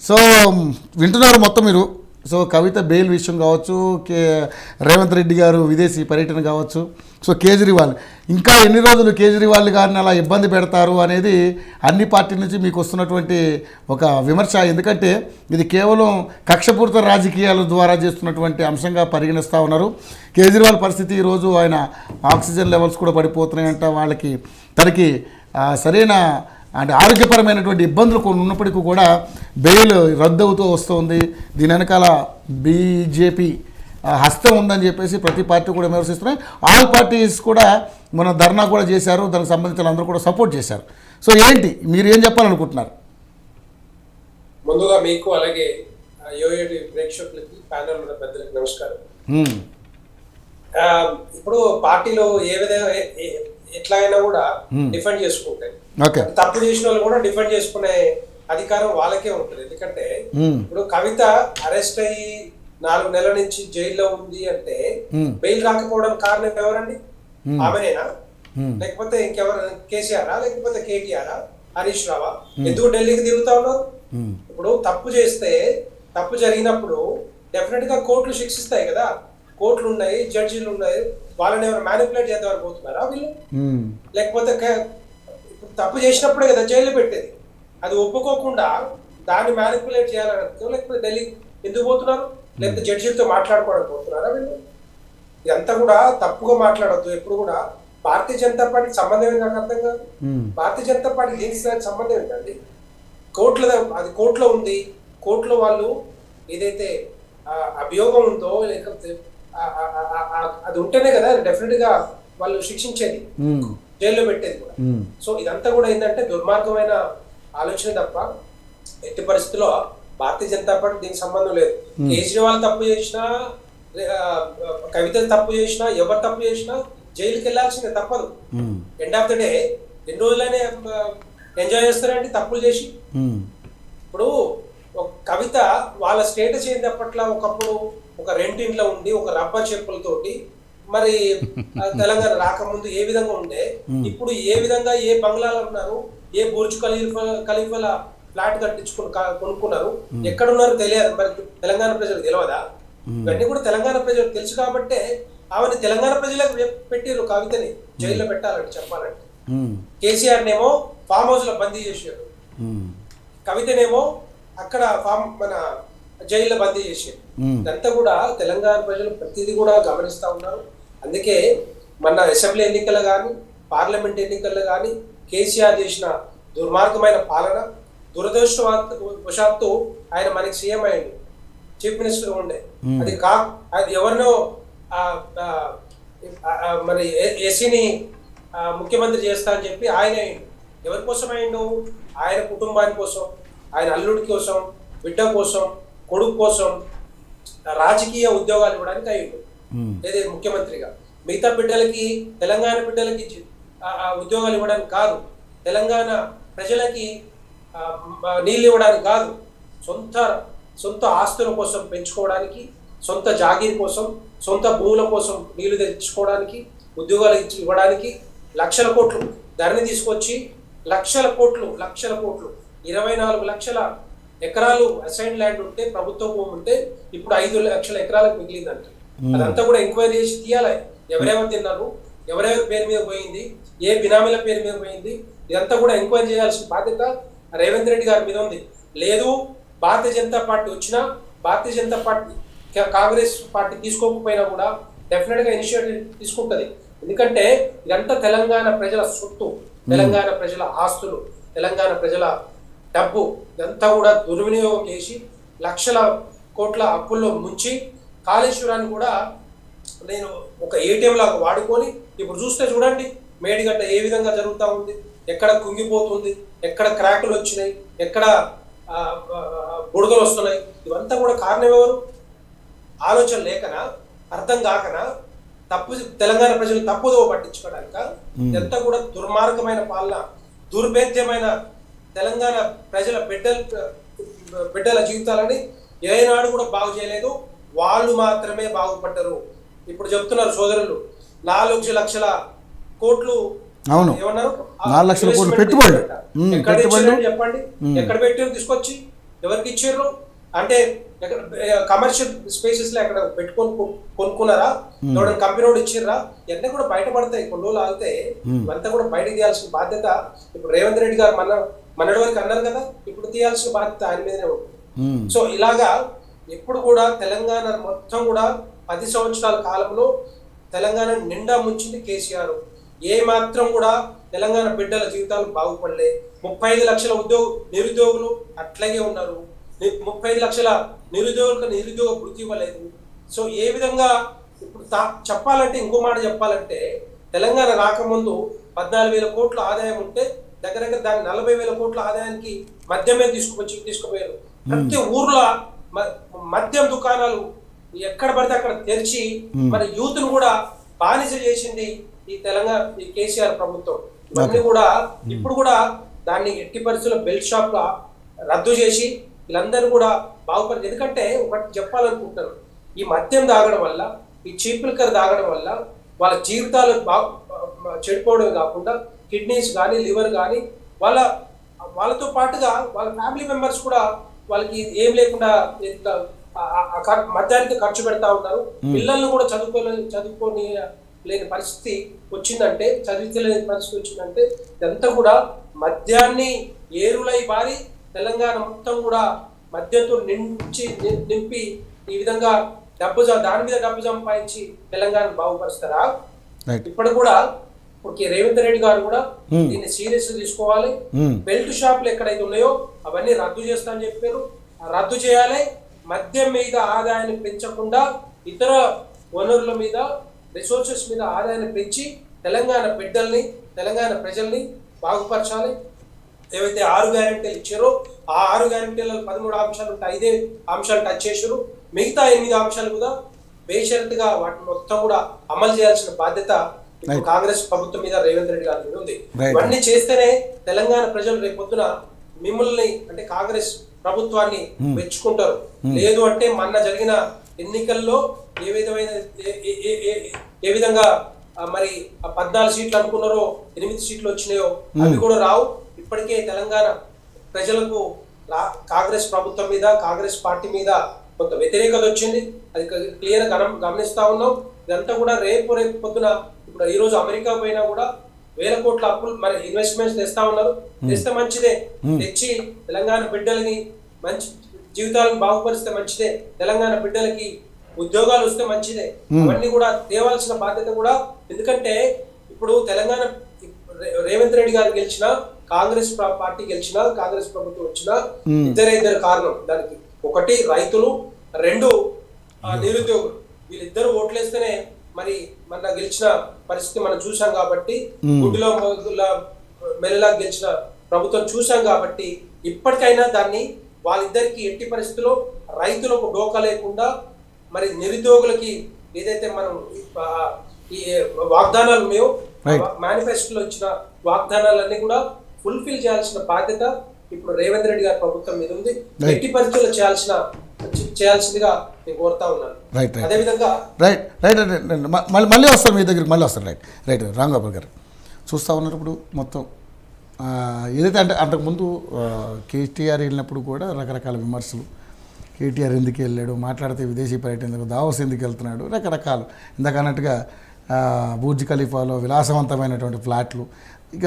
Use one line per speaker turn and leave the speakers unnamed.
So వింటున్నారు మొత్తం మీరు. సో కవిత బెయిల్ విషయం కావచ్చు, రేవంత్ రెడ్డి గారు విదేశీ పర్యటన కావచ్చు, సో కేజ్రీవాల్ ఇంకా ఎన్ని రోజులు కేజ్రీవాల్ గారిని అలా ఇబ్బంది పెడతారు అనేది అన్ని పార్టీల నుంచి మీకు వస్తున్నటువంటి ఒక విమర్శ. ఎందుకంటే ఇది కేవలం కక్షపూరిత రాజకీయాల ద్వారా చేస్తున్నటువంటి అంశంగా పరిగణిస్తూ ఉన్నారు. కేజ్రీవాల్ పరిస్థితి ఈరోజు ఆయన ఆక్సిజన్ లెవెల్స్ కూడా పడిపోతున్నాయంట, వాళ్ళకి తనకి సరైన అంటే ఆరోగ్యపరమైనటువంటి ఇబ్బందులు కొన్ని ఉన్నప్పటికీ కూడా బెయిల్ రద్దు అవుతూ వస్తుంది. దీని వెనకాల బీజేపీ హస్తం ఉందని చెప్పేసి ప్రతి పార్టీ కూడా విమర్శిస్తున్నాయి. ఆల్ పార్టీస్ కూడా మన ధర్నా కూడా చేశారు, దానికి సంబంధించిన అందరూ కూడా సపోర్ట్ చేశారు. సో ఏంటి మీరు ఏం చెప్పాలనుకుంటున్నారు?
ముందుగా మీకు అలాగే యోయోటి ప్రేక్షకులకి ప్యానెల్ ఉన్న పెద్దలకి నమస్కారం. ఇప్పుడు పార్టీలో ఏ విధంగా ఎట్లా అయినా కూడా డిఫెండ్ చేసుకుంటాయి. తప్పు చేసిన వాళ్ళు కూడా డిఫెండ్ చేసుకునే అధికారం వాళ్ళకే ఉంటుంది. ఎందుకంటే ఇప్పుడు కవిత అరెస్ట్ అయ్యి 4 నెలల నుంచి జైల్లో ఉంది అంటే బెయిల్ రాకపోవడానికి కారణం ఎవరండి? ఆమెనేనా? లేకపోతే ఇంకెవరు? కేసీఆర్ లేకపోతే కేటీఆర్ హరీష్ రావా? ఎందుకు ఢిల్లీకి తిరుగుతా ఉన్నారు? ఇప్పుడు తప్పు చేస్తే తప్పు జరిగినప్పుడు డెఫినెట్ గా కోర్టులు శిక్షిస్తాయి కదా. కోర్టులు ఉన్నాయి, జడ్జీలు ఉన్నాయి, వాళ్ళని ఎవరు మ్యానిపులేట్ చేద్దామని పోతున్నారా వీళ్ళు? లేకపోతే తప్పు చేసినప్పుడే కదా జైలు పెట్టేది. అది ఒప్పుకోకుండా దాన్ని మ్యానిపులేట్ చేయాలని లేకపోతే ఢిల్లీ ఎందుకు పోతున్నారు? లేకపోతే జడ్జీలతో మాట్లాడుకోవడానికి పోతున్నారా వీళ్ళు? ఇదంతా కూడా తప్పుగా మాట్లాడద్దు. ఎప్పుడు కూడా భారతీయ జనతా పార్టీకి సంబంధం ఏంటి నాకు అర్థం కాదు. భారతీయ జనతా పార్టీ దీనికి సంబంధం ఏంటండి? అది కోర్టులో ఉంది. కోర్టులో వాళ్ళు ఏదైతే అభియోగం ఉందో లేకపోతే అది ఉంటేనే కదా డెఫినెట్ గా వాళ్ళు శిక్షించేది, జైల్లో పెట్టేది కూడా. సో ఇదంతా కూడా ఏంటంటే దుర్మార్గమైన ఆలోచన తప్ప ఎట్టి పరిస్థితుల్లో భారతీయ జనతా పార్టీ దీనికి సంబంధం లేదు. కేజ్రీవాల్ తప్పు చేసినా, కవిత తప్పు చేసినా, ఎవరు తప్పు చేసినా జైలుకి వెళ్ళాల్సిందే, తప్పదు. ఎండ్ ఆఫ్ ద డే ఎన్ని రోజులైనా ఎంజాయ్ చేస్తారండి తప్పులు చేసి. ఇప్పుడు కవిత వాళ్ళ స్టేటస్ ఏంటి అప్పట్లో? ఒకప్పుడు ఒక రెంటింట్లో ఉండి ఒక రబ్బర్ చెప్పులతోటి మరి తెలంగాణ రాకముందు ఏ విధంగా ఉండే, ఇప్పుడు ఏ విధంగా ఏ బంగ్లాలో ఉన్నారు, ఏ బుర్జ్ ఖలీఫాల ఫ్లాట్ కొనుక్కున్నారు, ఎక్కడున్నారు తెలియదు. మరి తెలంగాణ ప్రజలకు తెలియదా? ఇవన్నీ కూడా తెలంగాణ ప్రజలకు తెలుసు కాబట్టే ఆమెను తెలంగాణ ప్రజలకు పెట్టారు కవితని జైల్లో పెట్టాలంటే చెప్పాలంటే. కేసీఆర్ నేమో ఫామ్ హౌస్ లో బందీ చేశారు, కవితనేమో అక్కడ మన జైల్లో బందీ చేశారు. ఇదంతా కూడా తెలంగాణ ప్రజలు ప్రతిదీ కూడా గమనిస్తా ఉన్నారు. అందుకే మన అసెంబ్లీ ఎన్నికల్లో కానీ పార్లమెంట్ ఎన్నికల్లో కానీ కేసీఆర్ చేసిన దుర్మార్గమైన పాలన, దురదృష్టవశాత్తు ఆయన మనకి సీఎం అయ్యిండు, చీఫ్ మినిస్టర్ ఉండే. అది ఎవరినో మరి ఎస్సీని ముఖ్యమంత్రి చేస్తా అని చెప్పి ఆయన అయ్యిండు. ఎవరి కోసం అయ్యిండు? ఆయన కుటుంబాని కోసం, ఆయన అల్లుడి కోసం, బిడ్డ కోసం, కొడుకు కోసం రాజకీయ ఉద్యోగాలు ఇవ్వడానికి అయ్యిండు ఏదే ముఖ్యమంత్రిగా. మిగతా బిడ్డలకి, తెలంగాణ బిడ్డలకి ఉద్యోగాలు ఇవ్వడానికి కాదు, తెలంగాణ ప్రజలకి నీళ్ళు ఇవ్వడానికి కాదు, సొంత ఆస్తుల కోసం పెంచుకోవడానికి, సొంత జాగీర్ కోసం, సొంత భూముల కోసం నీళ్లు తెచ్చుకోవడానికి, ఉద్యోగాలు ఇవ్వడానికి లక్షల కోట్లు ధరని తీసుకొచ్చి లక్షల కోట్లు 24 లక్షల ఎకరాలు అసైన్ ల్యాండ్ ఉంటే, ప్రభుత్వ భూమి ఉంటే ఇప్పుడు 5 లక్షల ఎకరాలకు మిగిలిందంట. అదంతా కూడా ఎంక్వైరీ చేసి తీయాలి. ఎవరెవరు తిన్నారు, ఎవరెవరి పేరు మీద పోయింది, ఏ బినామీల పేరు మీద పోయింది, ఇదంతా కూడా ఎంక్వైరీ చేయాల్సిన బాధ్యత రేవంత్ రెడ్డి గారి మీద ఉంది. లేదు భారతీయ జనతా పార్టీ వచ్చినా, భారతీయ జనతా పార్టీ కాంగ్రెస్ పార్టీ తీసుకోకపోయినా కూడా డెఫినెట్ గా ఇనిషియేటివ్ తీసుకుంటది. ఎందుకంటే ఇదంతా తెలంగాణ ప్రజల సొత్తు, తెలంగాణ ప్రజల ఆస్తులు, తెలంగాణ ప్రజల డబ్బు, ఇదంతా కూడా దుర్వినియోగం చేసి లక్షల కోట్ల అప్పుల్లో ముంచి కాళేశ్వరాన్ని కూడా నేను ఒక ఏటీఎం లాగా వాడుకొని ఇప్పుడు చూస్తే చూడండి మేడిగడ్డ ఏ విధంగా జరుగుతూ ఉంది, ఎక్కడ కుంగిపోతుంది, ఎక్కడ క్రాకులు వచ్చినాయి, ఎక్కడ బుడగలు వస్తున్నాయి. ఇవంతా కూడా కారణం ఎవరు? ఆలోచన లేకనా, అర్థం కాకనా, తెలంగాణ ప్రజలు తప్పుదో పట్టించుకోవడానిక? ఇదంతా కూడా దుర్మార్గమైన పాలన, దుర్భేద్యమైన తెలంగాణ ప్రజల బిడ్డల జీవితాలని ఏనాడు కూడా బాగు చేయలేదు. వాళ్ళు మాత్రమే బాగుపడ్డారు. ఇప్పుడు చెప్తున్నారు సోదరులు 4 లక్షల కోట్లు ఏమన్నారు?
4 లక్షల కోట్లు పెట్టుబడి
ఎక్కడ చెప్పండి, ఎక్కడ పెట్టారు తీసుకొచ్చి? ఎవరికి ఇచ్చారు అంటే ఎక్కడ కమర్షియల్ స్పేసెస్ లో ఎక్కడ పెట్టుకొని కొనుక్కున్నారా, ఎవరైనా కంపెనీ వాడు ఇచ్చిర్రా, ఇవన్నీ కూడా బయటపడతాయి. కొన్ని రోజులు ఆగితే ఇవంతా కూడా బయటకు తీయాల్సిన బాధ్యత ఇప్పుడు రేవంత్ రెడ్డి గారు మనటి వరకు అన్నారు కదా, ఇప్పుడు తీయాల్సిన బాధ్యత ఆయన మీదనే ఉంటుంది. సో ఇలాగా ఎప్పుడు కూడా తెలంగాణ మొత్తం కూడా 10 సంవత్సరాల కాలంలో తెలంగాణ నిండా ముంచింది కేసీఆర్. ఏ మాత్రం కూడా తెలంగాణ బిడ్డల జీవితాలు బాగుపడలే. 35 లక్షల నిరుద్యోగులు అట్లాగే ఉన్నారు. 35 లక్షల నిరుద్యోగులకు నిరుద్యోగ వృత్తి ఇవ్వలేదు. సో ఏ విధంగా ఇప్పుడు చెప్పాలంటే ఇంకో మాట చెప్పాలంటే తెలంగాణ రాకముందు 14,000 కోట్ల ఆదాయం ఉంటే దగ్గర దగ్గర దాని 40,000 కోట్ల ఆదాయానికి మద్యమే తీసుకుపోయారు. ప్రతి ఊర్లో మద్యం దుకాణాలు ఎక్కడ పడితే అక్కడ తెరిచి మన యూత్ ను కూడా బానిస చేసింది ఈ తెలంగాణ ఈ కేసీఆర్ ప్రభుత్వం. ఇవన్నీ కూడా ఇప్పుడు కూడా దాన్ని ఎట్టి పరిస్థితుల్లో బెల్ట్ షాప్ గా రద్దు చేసి వీళ్ళందరూ కూడా బాగుపడి. ఎందుకంటే ఒకటి చెప్పాలనుకుంటున్నారు, ఈ మద్యం తాగడం వల్ల, ఈ చీప్ లిక్కర్ తాగడం వల్ల వాళ్ళ జీవితాలు చెడిపోవడం కాకుండా కిడ్నీస్ కానీ లివర్ కానీ వాళ్ళతో పాటుగా వాళ్ళ ఫ్యామిలీ మెంబర్స్ కూడా వాళ్ళకి ఏం లేకుండా మద్యానికి ఖర్చు పెడతా ఉన్నారు. పిల్లల్ని కూడా చదువుకొని లేని పరిస్థితి వచ్చిందంటే, చదివించలేని పరిస్థితి వచ్చిందంటే ఇదంతా కూడా మద్యాన్ని ఏరులై బారి తెలంగాణ మొత్తం కూడా మద్యంతో నింపి ఈ విధంగా దాని మీద డబ్బు సంపాదించి తెలంగాణ బాగుపరుస్తారా? ఇప్పుడు కూడా రేవంత్ రెడ్డి గారు కూడా దీన్ని సీరియస్ తీసుకోవాలి. బెల్ట్ షాపులు ఎక్కడైతే ఉన్నాయో అవన్నీ రద్దు చేస్తా అని చెప్పారు. రద్దు చేయాలి. మద్యం మీద ఆదాయాన్ని పెంచకుండా ఇతర వనరుల మీద, రిసోర్సెస్ మీద ఆదాయాన్ని పెంచి తెలంగాణ బిడ్డల్ని, తెలంగాణ ప్రజల్ని బాగుపరచాలి. ఏవైతే 6 గ్యారెంటీలు ఇచ్చారో ఆ 6 గ్యారెంటీలలో 13 అంశాలు ఉంటాయి, 5 అంశాలు టచ్ చేశారు. మిగతా 8 అంశాలు కూడా బేషరతుగా వాటిని మొత్తం కూడా అమలు చేయాల్సిన బాధ్యత ఇప్పుడు కాంగ్రెస్ ప్రభుత్వం మీద, రేవంత్ రెడ్డి గారి మీద ఉంది. ఇవన్నీ చేస్తేనే తెలంగాణ ప్రజలు రేపొద్దున మిమ్మల్ని అంటే కాంగ్రెస్ ప్రభుత్వాన్ని మెచ్చుకుంటారు. లేదు అంటే మొన్న జరిగిన ఎన్నికల్లో ఏ విధంగా మరి 14 సీట్లు అనుకున్నారో 8 సీట్లు వచ్చినాయో అవి కూడా రావు. ఇప్పటికే తెలంగాణ ప్రజలకు కాంగ్రెస్ ప్రభుత్వం మీద, కాంగ్రెస్ పార్టీ మీద కొంత వ్యతిరేకత వచ్చింది. అది క్లియర్ గమనిస్తా ఉన్నాం. ఇదంతా కూడా రేపు పొద్దున ఇప్పుడు ఈ రోజు అమెరికా పోయినా కూడా 1,000 కోట్ల అప్పులు మరి ఇన్వెస్ట్మెంట్స్ తెస్తా ఉన్నారు. తెస్తే మంచిదే, తెచ్చి తెలంగాణ బిడ్డలకి మంచి జీవితాలను బాగుపరిస్తే మంచిదే, తెలంగాణ బిడ్డలకి ఉద్యోగాలు వస్తే మంచిదే. అవన్నీ కూడా తేవాల్సిన బాధ్యత కూడా. ఎందుకంటే ఇప్పుడు తెలంగాణ రేవంత్ రెడ్డి గారు గెలిచినా, కాంగ్రెస్ పార్టీ గెలిచినా, కాంగ్రెస్ ప్రభుత్వం వచ్చినా ఇద్దరు కారణం దానికి. ఒకటి రైతులు, 2 నిరుద్యోగులు. వీళ్ళిద్దరు ఓట్లేస్తేనే మరి మన గెలిచిన పరిస్థితి మనం చూసాం కాబట్టి, గుడిలో మెల్లలా గెలిచిన ప్రభుత్వం చూసాం కాబట్టి ఇప్పటికైనా దాన్ని వాళ్ళిద్దరికి ఎట్టి పరిస్థితుల్లో రైతులకు డోకా లేకుండా మరి నిరుద్యోగులకి ఏదైతే మనం ఈ వాగ్దానాలు ఉన్నాయో మేనిఫెస్టోలో ఇచ్చిన వాగ్దానాలన్నీ కూడా ఫుల్ఫిల్ చేయాల్సిన బాధ్యత ఇప్పుడు రేవంత్ రెడ్డి గారి ప్రభుత్వం మీద ఉంది. ఎట్టి పరిస్థితుల్లో చేయాల్సిందిగా నేను కోరుతా ఉన్నాను. అదేవిధంగా
మళ్ళీ వస్తాను మీ దగ్గరికి, మళ్ళీ వస్తాను. రైట్ రామ్ గోపాల్ గారు చూస్తూ ఉన్నారు. ఇప్పుడు మొత్తం ఏదైతే అంటే అంతకుముందు కేటీఆర్ వెళ్ళినప్పుడు కూడా రకరకాల విమర్శలు, కేటీఆర్ ఎందుకు వెళ్ళాడు, మాట్లాడితే విదేశీ పర్యటన, దావోస్ ఎందుకు వెళ్తున్నాడు, రకరకాలు. ఇందాక అన్నట్టుగా బూర్జ్ ఖలీఫాలో విలాసవంతమైనటువంటి ఫ్లాట్లు, ఇక